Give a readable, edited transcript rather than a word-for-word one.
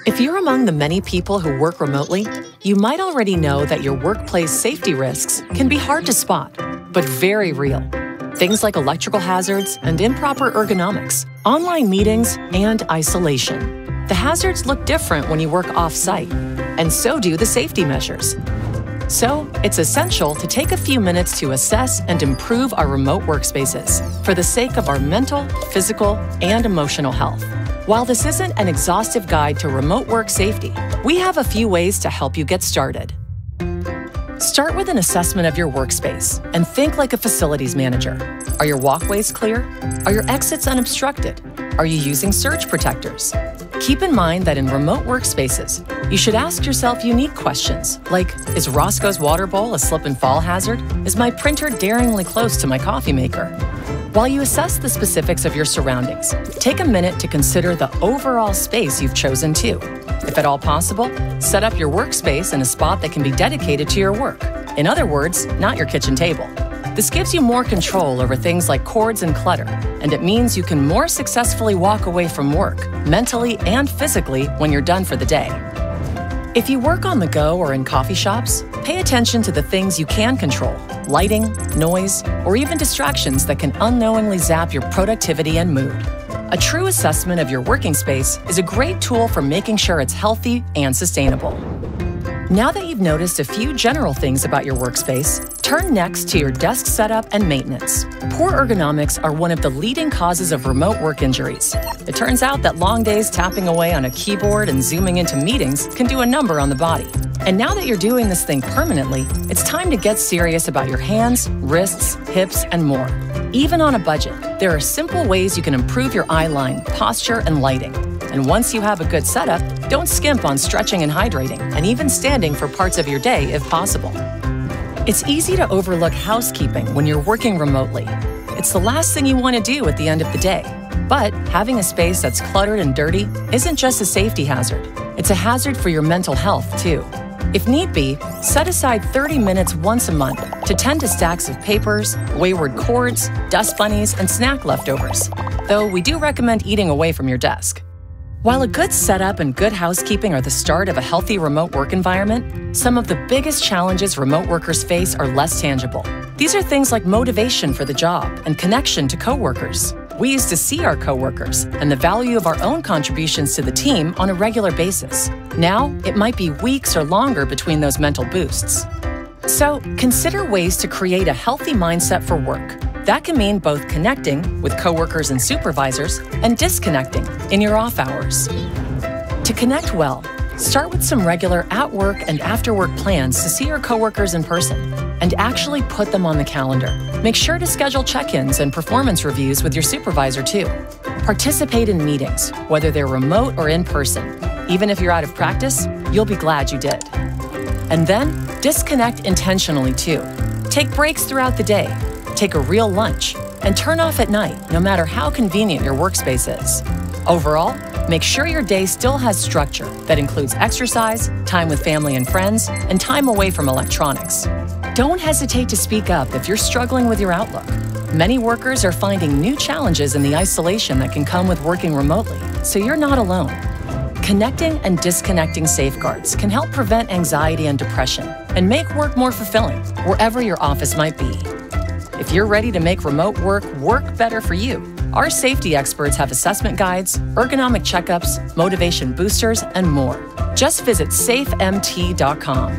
If you're among the many people who work remotely, you might already know that your workplace safety risks can be hard to spot, but very real. Things like electrical hazards and improper ergonomics, online meetings, and isolation. The hazards look different when you work off-site, and so do the safety measures. So, it's essential to take a few minutes to assess and improve our remote workspaces for the sake of our mental, physical, and emotional health. While this isn't an exhaustive guide to remote work safety, we have a few ways to help you get started. Start with an assessment of your workspace and think like a facilities manager. Are your walkways clear? Are your exits unobstructed? Are you using surge protectors? Keep in mind that in remote workspaces, you should ask yourself unique questions like, is Roscoe's water bowl a slip and fall hazard? Is my printer daringly close to my coffee maker? While you assess the specifics of your surroundings, take a minute to consider the overall space you've chosen too. If at all possible, set up your workspace in a spot that can be dedicated to your work. In other words, not your kitchen table. This gives you more control over things like cords and clutter, and it means you can more successfully walk away from work, mentally and physically, when you're done for the day. If you work on the go or in coffee shops, pay attention to the things you can control: lighting, noise, or even distractions that can unknowingly zap your productivity and mood. A true assessment of your working space is a great tool for making sure it's healthy and sustainable. Now that you've noticed a few general things about your workspace, turn next to your desk setup and maintenance. Poor ergonomics are one of the leading causes of remote work injuries. It turns out that long days tapping away on a keyboard and zooming into meetings can do a number on the body. And now that you're doing this thing permanently, it's time to get serious about your hands, wrists, hips, and more. Even on a budget, there are simple ways you can improve your eye line, posture, and lighting. And once you have a good setup, don't skimp on stretching and hydrating, and even standing for parts of your day if possible. It's easy to overlook housekeeping when you're working remotely. It's the last thing you want to do at the end of the day. But having a space that's cluttered and dirty isn't just a safety hazard. It's a hazard for your mental health, too. If need be, set aside 30 minutes once a month to tend to stacks of papers, wayward cords, dust bunnies, and snack leftovers, though we do recommend eating away from your desk. While a good setup and good housekeeping are the start of a healthy remote work environment, some of the biggest challenges remote workers face are less tangible. These are things like motivation for the job and connection to coworkers. We used to see our coworkers and the value of our own contributions to the team on a regular basis. Now, it might be weeks or longer between those mental boosts. So, consider ways to create a healthy mindset for work. That can mean both connecting with coworkers and supervisors and disconnecting in your off hours. To connect well, start with some regular at-work and after-work plans to see your coworkers in person and actually put them on the calendar. Make sure to schedule check-ins and performance reviews with your supervisor too. Participate in meetings, whether they're remote or in person. Even if you're out of practice, you'll be glad you did. And then, disconnect intentionally too. Take breaks throughout the day. Take a real lunch, and turn off at night, no matter how convenient your workspace is. Overall, make sure your day still has structure that includes exercise, time with family and friends, and time away from electronics. Don't hesitate to speak up if you're struggling with your outlook. Many workers are finding new challenges in the isolation that can come with working remotely, so you're not alone. Connecting and disconnecting safeguards can help prevent anxiety and depression and make work more fulfilling, wherever your office might be. If you're ready to make remote work better for you, our safety experts have assessment guides, ergonomic checkups, motivation boosters, and more. Just visit safemt.com.